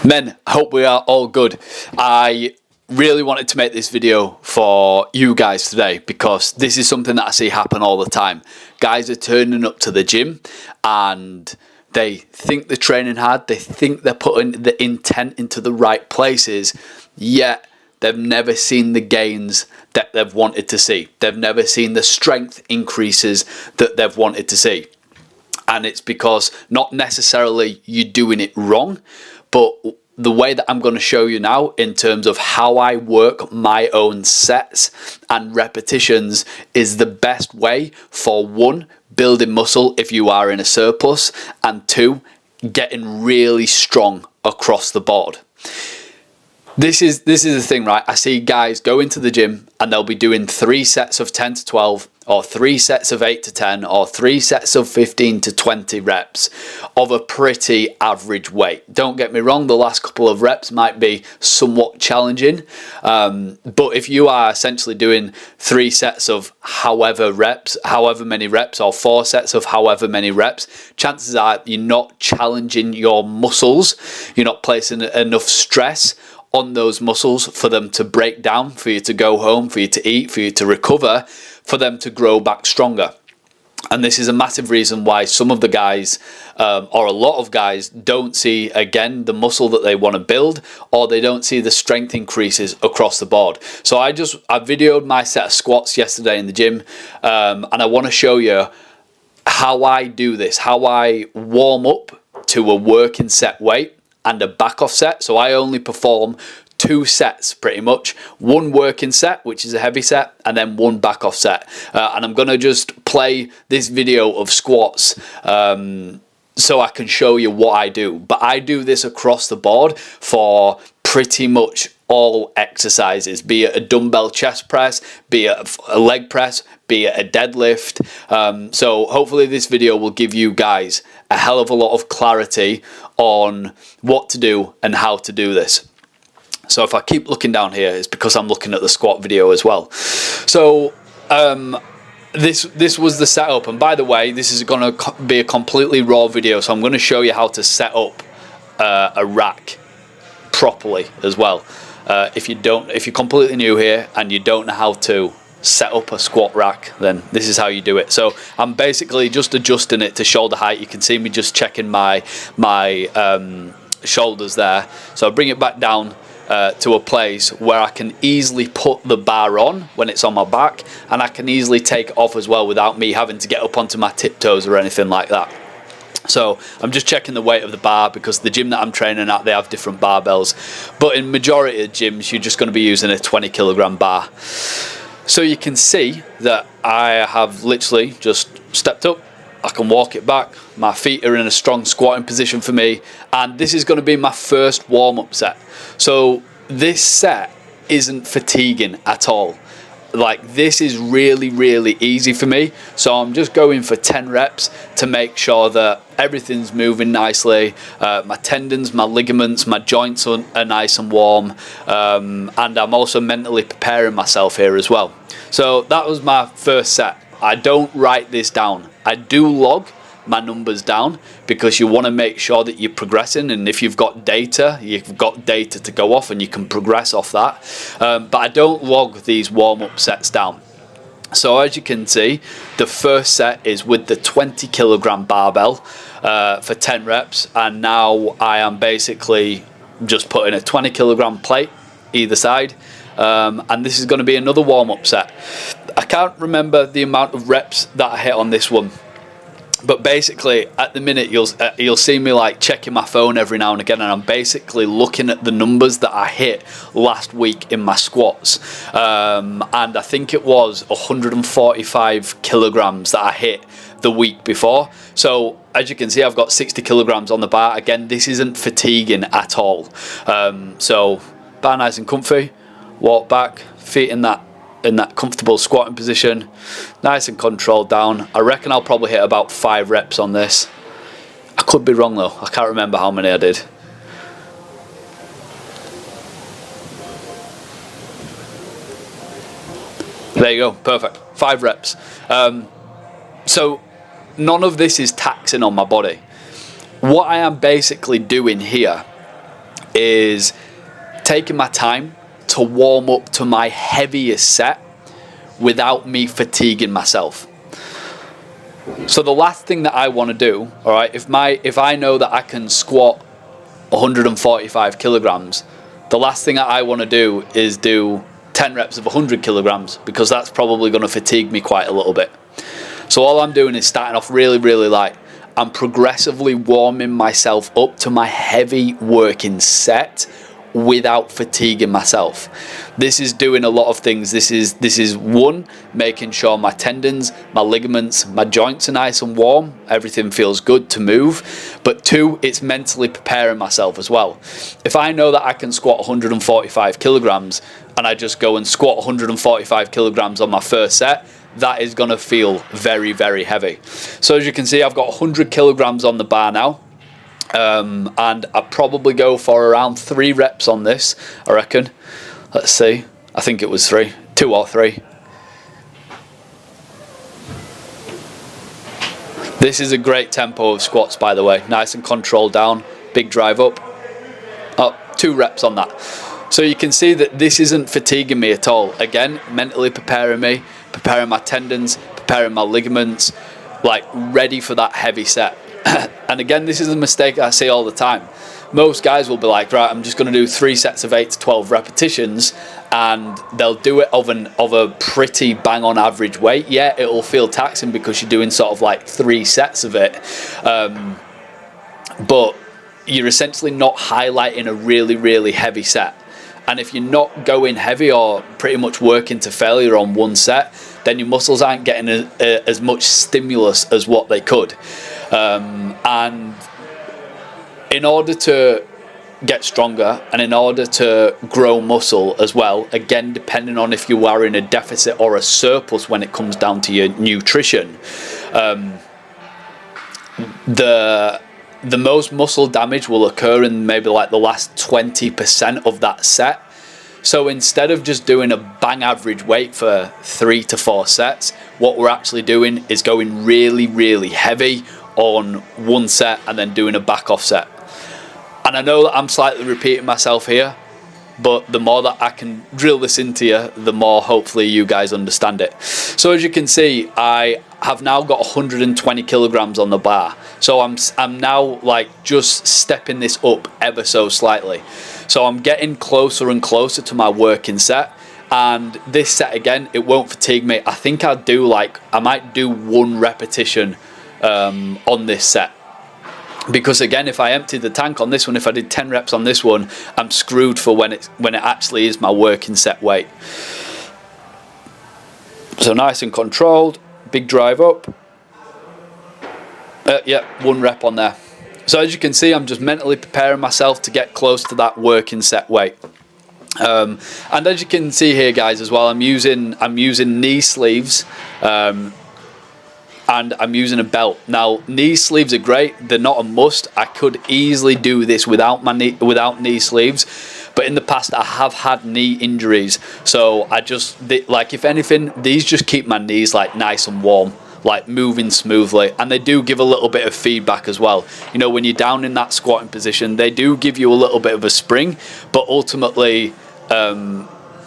Men, I hope we are all good. I really wanted to make this video for you guys today because this is something that I see happen all the time. Guys are turning up to the gym and they think they're training hard, they think they're putting the intent into the right places, yet they've never seen the gains that they've wanted to see. They've never seen the strength increases that they've wanted to see. And it's because not necessarily you're doing it wrong, but the way that I'm going to show you now in terms of how I work my own sets and repetitions is the best way for one, building muscle if you are in a surplus, and two, getting really strong across the board. This is the thing, right? I see guys go into the gym and they'll be doing 3 sets of 10 to 12 or 3 sets of 8 to 10 or 3 sets of 15 to 20 reps of a pretty average weight. Don't get me wrong, the last couple of reps might be somewhat challenging, but if you are essentially doing 3 sets of however many reps, or 4 sets of however many reps, chances are you're not challenging your muscles, you're not placing enough stress on those muscles for them to break down, for you to go home, for you to eat, for you to recover, for them to grow back stronger. And this is a massive reason why some of the guys, or a lot of guys, don't see, again, the muscle that they want to build, or they don't see the strength increases across the board. So I videoed my set of squats yesterday in the gym, and I want to show you how I do this, how I warm up to a working set weight and a back off set. So I only perform 2 sets pretty much, 1 working set, which is a heavy set, and then 1 back off set. And I'm gonna just play this video of squats so I can show you what I do. But I do this across the board for pretty much all exercises, be it a dumbbell chest press, be it a leg press, be it a deadlift. So hopefully this video will give you guys a hell of a lot of clarity on what to do and how to do this. So if I keep looking down here, it's because I'm looking at the squat video as well. So this was the setup, and by the way, this is going to be a completely raw video, so I'm going to show you how to set up a rack properly as well. If you're completely new here and you don't know how to set up a squat rack, then this is how you do it. So I'm basically just adjusting it to shoulder height. You can see me just checking my shoulders there. So I bring it back down to a place where I can easily put the bar on when it's on my back, and I can easily take it off as well without me having to get up onto my tiptoes or anything like that. So I'm just checking the weight of the bar because the gym that I'm training at, they have different barbells, but in majority of gyms you're just going to be using a 20 kilogram bar. So you can see that I have literally just stepped up. I can walk it back. My feet are in a strong squatting position for me, and this is going to be my first warm-up set. So this set isn't fatiguing at all. Like, this is really, really easy for me. So I'm just going for 10 reps to make sure that everything's moving nicely. My tendons, my ligaments, my joints are nice and warm. And I'm also mentally preparing myself here as well. So that was my first set. I don't write this down. I do log my numbers down because you want to make sure that you're progressing, and if you've got data, to go off and you can progress off that. But I don't log these warm-up sets down. So as you can see, the first set is with the 20 kilogram barbell for 10 reps, and now I am basically just putting a 20 kilogram plate either side, and this is going to be another warm-up set. I can't remember the amount of reps that I hit on this one, but basically at the minute you'll see me like checking my phone every now and again, and I'm basically looking at the numbers that I hit last week in my squats, and I think it was 145 kilograms that I hit the week before. So as you can see, I've got 60 kilograms on the bar. Again, this isn't fatiguing at all. So bar nice and comfy, walk back, feet in that comfortable squatting position, nice and controlled down. I reckon I'll probably hit about 5 reps on this. I could be wrong though, I can't remember how many I did. There you go, perfect, 5 reps. So none of this is taxing on my body. What I am basically doing here is taking my time to warm up to my heaviest set without me fatiguing myself. So the last thing that I want to do, all right, if I know that I can squat 145 kilograms, the last thing that I want to do is do 10 reps of 100 kilograms, because that's probably going to fatigue me quite a little bit. So all I'm doing is starting off really, really light. I'm progressively warming myself up to my heavy working set without fatiguing myself. This is doing a lot of things. This is one, making sure my tendons, my ligaments, my joints are nice and warm, everything feels good to move. But two, it's mentally preparing myself as well. If I know that I can squat 145 kilograms and I just go and squat 145 kilograms on my first set, that is going to feel very, very heavy. So as you can see, I've got 100 kilograms on the bar now. And I probably go for around 3 reps on this, I reckon. Let's see. I think it was 3. 2 or 3. This is a great tempo of squats, by the way. Nice and controlled down. Big drive up. Oh, 2 reps on that. So you can see that this isn't fatiguing me at all. Again, mentally preparing me, preparing my tendons, preparing my ligaments, like ready for that heavy set. And again, this is a mistake I see all the time. Most guys will be like, right, I'm just going to do 3 sets of 8 to 12 repetitions, and they'll do it of a pretty bang on average weight. Yeah, it'll feel taxing because you're doing sort of like 3 sets of it, but you're essentially not highlighting a really, really heavy set. And if you're not going heavy or pretty much working to failure on one set, then your muscles aren't getting as much stimulus as what they could. And in order to get stronger and in order to grow muscle as well, again, depending on if you are in a deficit or a surplus when it comes down to your nutrition, the most muscle damage will occur in maybe like the last 20% of that set. So instead of just doing a bang average weight for 3 to 4 sets, what we're actually doing is going really, really heavy on one set and then doing a back off set. And I know that I'm slightly repeating myself here, but the more that I can drill this into you, the more hopefully you guys understand it. So as you can see, I have now got 120 kilograms on the bar. So I'm now like just stepping this up ever so slightly. So I'm getting closer and closer to my working set. And this set again, it won't fatigue me. I think I might do 1 repetition on this set. Because again, if I emptied the tank on this one, if I did 10 reps on this one, I'm screwed for when it actually is my working set weight. So nice and controlled, big drive up. Yeah, 1 rep on there. So as you can see, I'm just mentally preparing myself to get close to that working set weight. And as you can see here, guys, as well, I'm using knee sleeves. And I'm using a belt. Now, knee sleeves are great. They're not a must. I could easily do this without knee sleeves, but in the past I have had knee injuries. So if anything, these just keep my knees like nice and warm, like moving smoothly, and they do give a little bit of feedback as well. You know, when you're down in that squatting position, they do give you a little bit of a spring, but ultimately,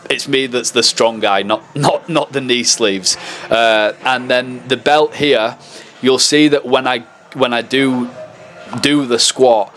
it's me that's the strong guy, not the knee sleeves. And then the belt here, you'll see that when I do the squat,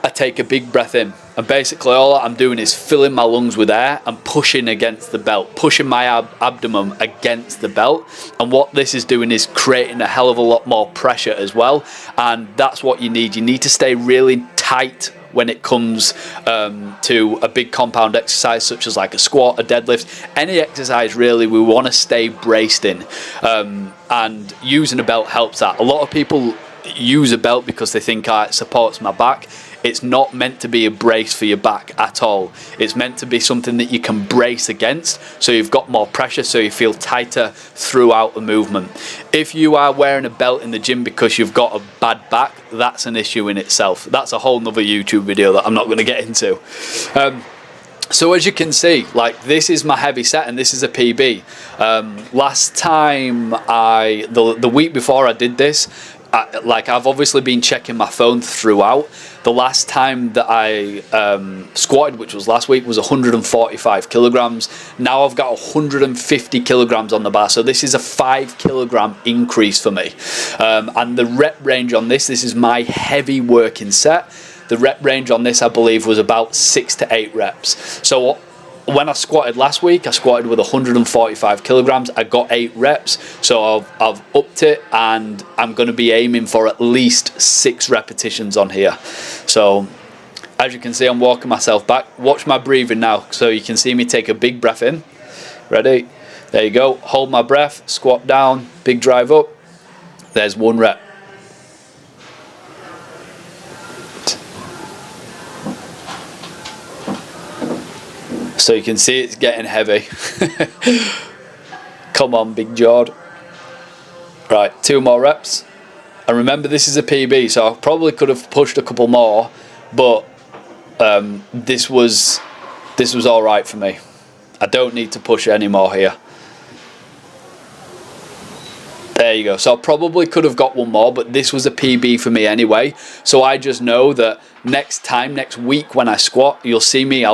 I take a big breath in, and basically all I'm doing is filling my lungs with air and pushing against the belt, pushing my abdomen against the belt. And what this is doing is creating a hell of a lot more pressure as well, and that's what you need. You need to stay really tight when it comes to a big compound exercise such as like a squat, a deadlift, any exercise really. We want to stay braced in, and using a belt helps that. A lot of people use a belt because they think it supports my back. It's not meant to be a brace for your back at all. It's meant to be something that you can brace against, so you've got more pressure, so you feel tighter throughout the movement. If you are wearing a belt in the gym because you've got a bad back, that's an issue in itself. That's a whole nother YouTube video that I'm not going to get into. So as you can see, like, this is my heavy set and this is a PB. Last time the week before I did this, I've obviously been checking my phone throughout. The last time that I squatted, which was last week, was 145 kilograms. Now I've got 150 kilograms on the bar. So this is a 5 kilogram increase for me. And the rep range on this is my heavy working set. The rep range on this, I believe, was about 6 to 8 reps. So when I squatted last week, I squatted with 145 kilograms. I got 8 reps, so I've upped it, and I'm going to be aiming for at least 6 repetitions on here. So as you can see, I'm walking myself back. Watch my breathing now, so you can see me take a big breath in. Ready? There you go. Hold my breath, squat down, big drive up. There's 1 rep. So you can see it's getting heavy. Come on, big jawed. Right, 2 more reps. And remember, this is a PB, so I probably could have pushed a couple more, but this was all right for me. I don't need to push any more here. There you go. So I probably could have got 1 more, but this was a PB for me anyway. So I just know that next week when I squat, you'll see me.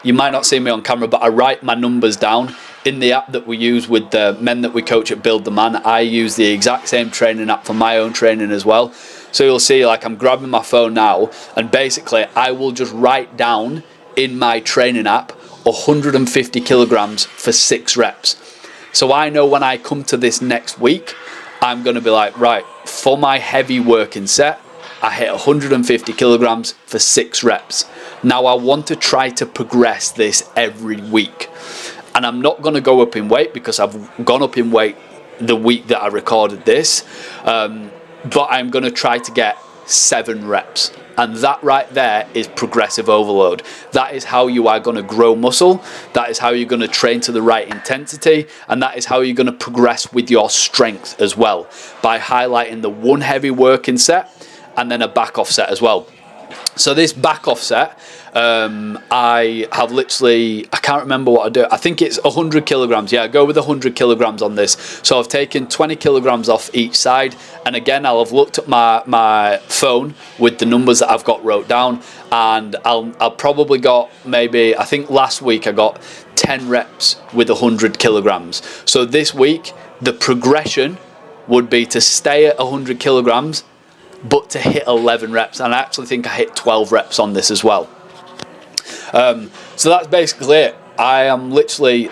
You might not see me on camera, but I write my numbers down in the app that we use with the men that we coach at Build the Man. I use the exact same training app for my own training as well. So you'll see, like, I'm grabbing my phone now, and basically I will just write down in my training app 150 kilograms for 6 reps. So I know when I come to this next week, I'm going to be like, right, for my heavy working set, I hit 150 kilograms for 6 reps. Now I want to try to progress this every week. And I'm not going to go up in weight because I've gone up in weight the week that I recorded this. But I'm going to try to get 7 reps. And that right there is progressive overload. That is how you are going to grow muscle. That is how you're going to train to the right intensity. And that is how you're going to progress with your strength as well, by highlighting the 1 heavy working set and then a back off set as well. So this back off set, I have literally, I can't remember what I do. I think it's 100 kilograms. Yeah, I go with 100 kilograms on this. So I've taken 20 kilograms off each side. And again, I'll have looked at my phone with the numbers that I've got wrote down. And I'll probably got maybe, I think last week I got 10 reps with 100 kilograms. So this week, the progression would be to stay at 100 kilograms, but to hit 11 reps. And I actually think I hit 12 reps on this as well. So that's basically it. I am literally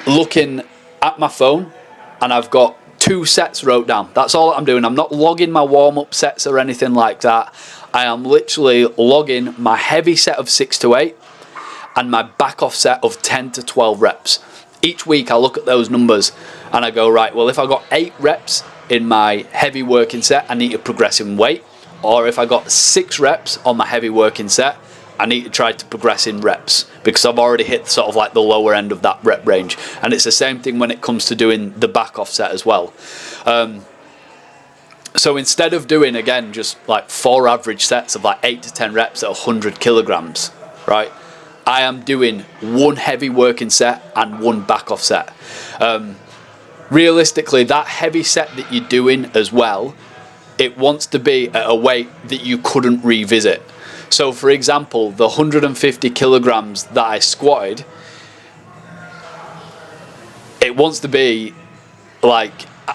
looking at my phone and I've got 2 sets wrote down. That's all I'm doing. I'm not logging my warm-up sets or anything like that. I am literally logging my heavy set of 6 to 8 and my back off set of 10 to 12 reps. Each week I look at those numbers and I go, right, well, if I got 8 reps in my heavy working set, I need to progress in weight. Or if I got 6 reps on my heavy working set, I need to try to progress in reps, because I've already hit sort of like the lower end of that rep range. And it's the same thing when it comes to doing the back off set as well. So instead of doing, again, just like 4 average sets of like 8 to 10 reps at 100 kilograms, right, I am doing 1 heavy working set and 1 back off set. Realistically, that heavy set that you're doing as well, it wants to be at a weight that you couldn't revisit. So for example, the 150 kilograms that I squatted, it wants to be like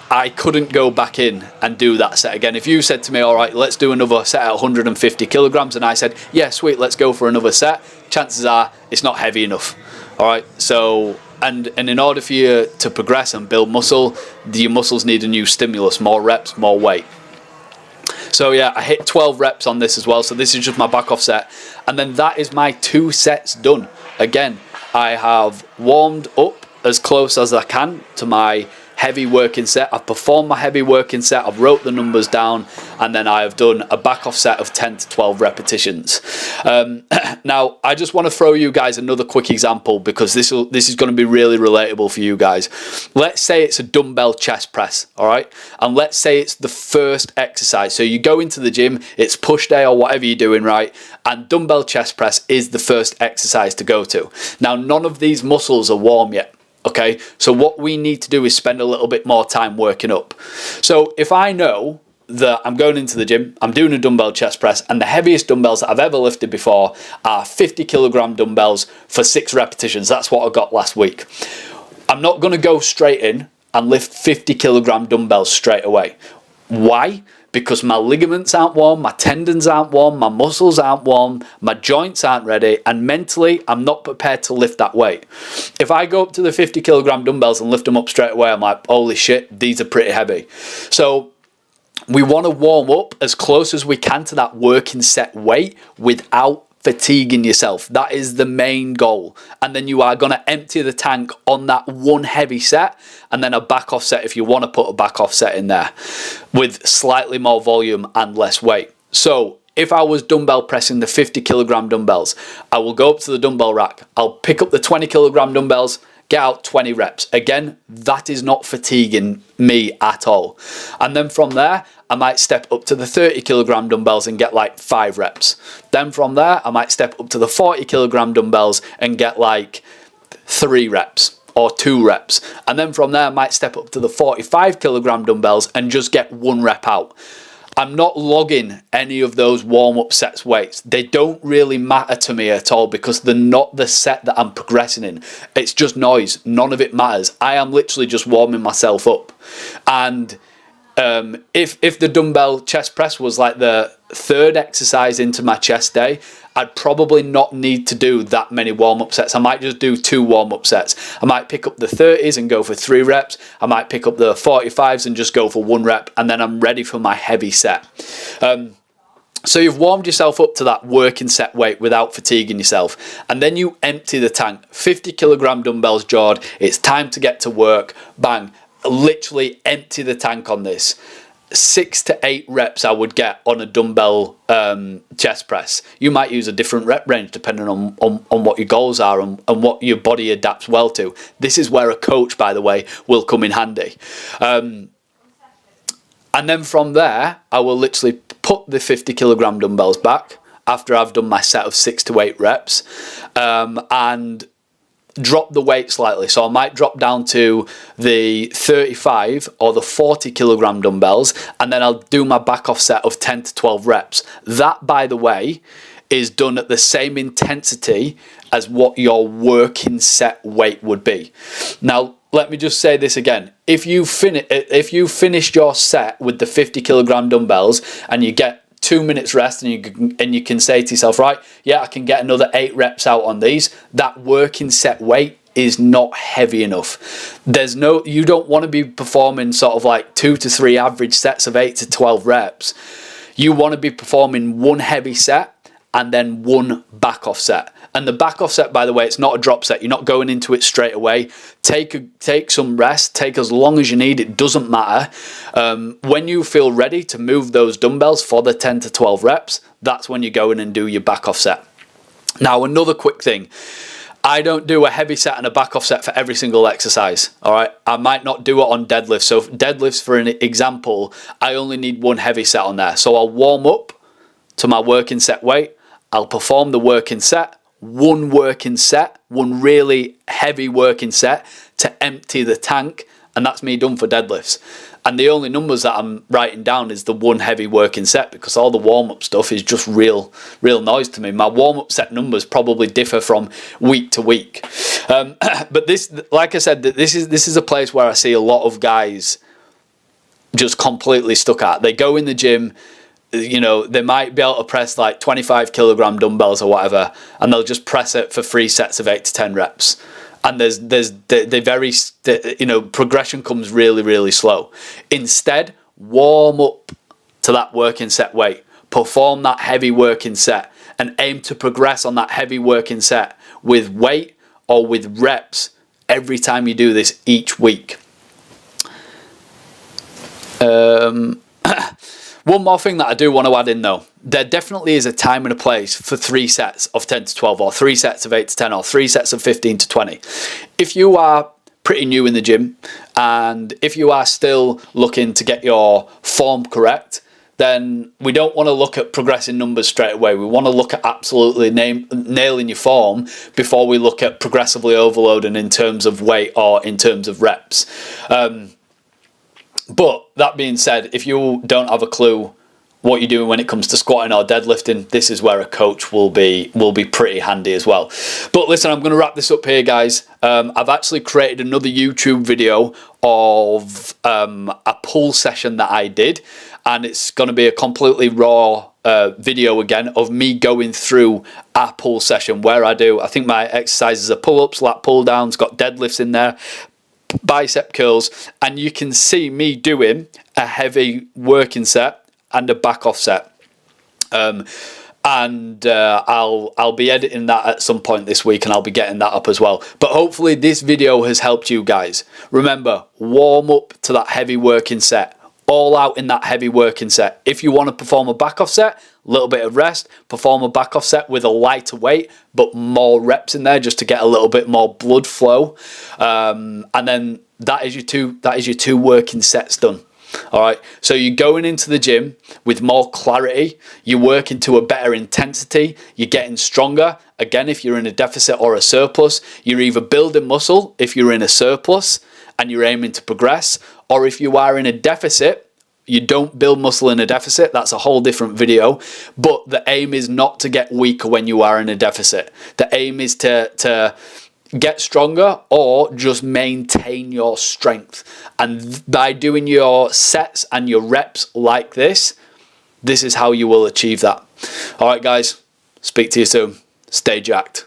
I couldn't go back in and do that set again. If you said to me, all right, let's do another set at 150 kilograms, and I said, yeah, sweet, let's go for another set, chances are it's not heavy enough. All right, so and in order for you to progress and build muscle, your muscles need a new stimulus, more reps, more weight. So yeah, I hit 12 reps on this as well. So this is just my back off set. And then that is my 2 sets done. Again, I have warmed up as close as I can to my heavy working set. I've performed my heavy working set. I've wrote the numbers down. And then I have done a back off set of 10 to 12 repetitions. Now, I just want to throw you guys another quick example, because this is going to be really relatable for you guys. Let's say it's a dumbbell chest press, all right? And let's say it's the first exercise. So you go into the gym, it's push day or whatever you're doing, right? And dumbbell chest press is the first exercise to go to. Now, none of these muscles are warm yet. Okay, so what we need to do is spend a little bit more time working up. So if I know that I'm going into the gym, I'm doing a dumbbell chest press, and the heaviest dumbbells that I've ever lifted before are 50 kilogram dumbbells for 6 repetitions. That's what I got last week. I'm not going to go straight in and lift 50 kilogram dumbbells straight away. Why? Because my ligaments aren't warm, my tendons aren't warm, my muscles aren't warm, my joints aren't ready, and mentally I'm not prepared to lift that weight. If I go up to the 50 kilogram dumbbells and lift them up straight away, I'm like, holy shit, these are pretty heavy. So we want to warm up as close as we can to that working set weight without fatiguing yourself. That is the main goal. And then you are going to empty the tank on that one heavy set, and then a back off set if you want to put a back off set in there with slightly more volume and less weight. So if I was dumbbell pressing the 50 kilogram dumbbells, I will go up to the dumbbell rack, I'll pick up the 20 kilogram dumbbells, get out 20 reps. Again, that is not fatiguing me at all. And then from there, I might step up to the 30 kilogram dumbbells and get like 5 reps. Then from there, I might step up to the 40 kilogram dumbbells and get like 3 reps or 2 reps. And then from there, I might step up to the 45 kilogram dumbbells and just get 1 rep out. I'm not logging any of those warm-up sets weights. They don't really matter to me at all because they're not the set that I'm progressing in. It's just noise. None of it matters. I am literally just warming myself up. And if the dumbbell chest press was like the 3rd exercise into my chest day, I'd probably not need to do that many warm-up sets. I might just do 2 warm-up sets. I might pick up the 30s and go for 3 reps. I might pick up the 45s and just go for 1 rep, and then I'm ready for my heavy set. So you've warmed yourself up to that working set weight without fatiguing yourself, and then you empty the tank. 50 kilogram dumbbells, Jord. It's time to get to work. Bang. Literally empty the tank on this. 6 to 8 reps I would get on a dumbbell chest press. You might use a different rep range depending on what your goals are and what your body adapts well to. This is where a coach, by the way, will come in handy. And then from there, I will literally put the 50 kilogram dumbbells back after I've done my set of 6 to 8 reps and drop the weight slightly. So I might drop down to the 35 or the 40 kilogram dumbbells, and then I'll do my back off set of 10 to 12 reps. That, by the way, is done at the same intensity as what your working set weight would be. Now, let me just say this again. If you finished your set with the 50 kilogram dumbbells and you get 2 minutes rest and you can say to yourself, right, yeah, I can get another 8 reps out on these, that working set weight is not heavy enough. You don't want to be performing sort of like 2 to 3 average sets of 8 to 12 reps. You want to be performing 1 heavy set and then 1 back off set. And the back off set, by the way, it's not a drop set. You're not going into it straight away. Take some rest. Take as long as you need. It doesn't matter. When you feel ready to move those dumbbells for the 10 to 12 reps, that's when you go in and do your back off set. Now, another quick thing. I don't do a heavy set and a back off set for every single exercise. All right. I might not do it on deadlifts. So deadlifts, for an example, I only need 1 heavy set on there. So I'll warm up to my working set weight. I'll perform the working set. 1 working set, 1 really heavy working set to empty the tank, and that's me done for deadlifts. And the only numbers that I'm writing down is the 1 heavy working set, because all the warm-up stuff is just real noise to me. My warm-up set numbers probably differ from week to week. But this, like I said, this is a place where I see a lot of guys just completely stuck at. They go in the gym, you know, they might be able to press like 25 kilogram dumbbells or whatever, and they'll just press it for 3 sets of 8 to 10 reps. And progression comes really slow. Instead, warm up to that working set weight, perform that heavy working set, and aim to progress on that heavy working set with weight or with reps every time you do this each week. One more thing that I do want to add in though, there definitely is a time and a place for 3 sets of 10 to 12 or 3 sets of 8 to 10 or 3 sets of 15 to 20. If you are pretty new in the gym and if you are still looking to get your form correct, then we don't want to look at progressing numbers straight away. We want to look at absolutely nailing your form before we look at progressively overloading in terms of weight or in terms of reps. But that being said, if you don't have a clue what you're doing when it comes to squatting or deadlifting, this is where a coach will be pretty handy as well. But listen, I'm going to wrap this up here, guys. I've actually created another YouTube video of a pull session that I did, and it's going to be a completely raw video again of me going through a pull session where I think my exercises are pull-ups, lat pull-downs, got deadlifts in there, bicep curls, and you can see me doing a heavy working set and a back off set. I'll be editing that at some point this week, and I'll be getting that up as well. But hopefully this video has helped you guys. Remember, warm up to that heavy working set, all out in that heavy working set. If you want to perform a back off set, a little bit of rest, perform a back off set with a lighter weight but more reps in there just to get a little bit more blood flow, and then that is your two working sets done. All right, so you're going into the gym with more clarity, you're working to a better intensity, you're getting stronger. Again, if you're in a deficit or a surplus, you're either building muscle if you're in a surplus and you're aiming to progress, or if you are in a deficit, you don't build muscle in a deficit. That's a whole different video. But the aim is not to get weaker when you are in a deficit. The aim is to get stronger or just maintain your strength. And by doing your sets and your reps like this is how you will achieve that. All right, guys, speak to you soon. Stay jacked.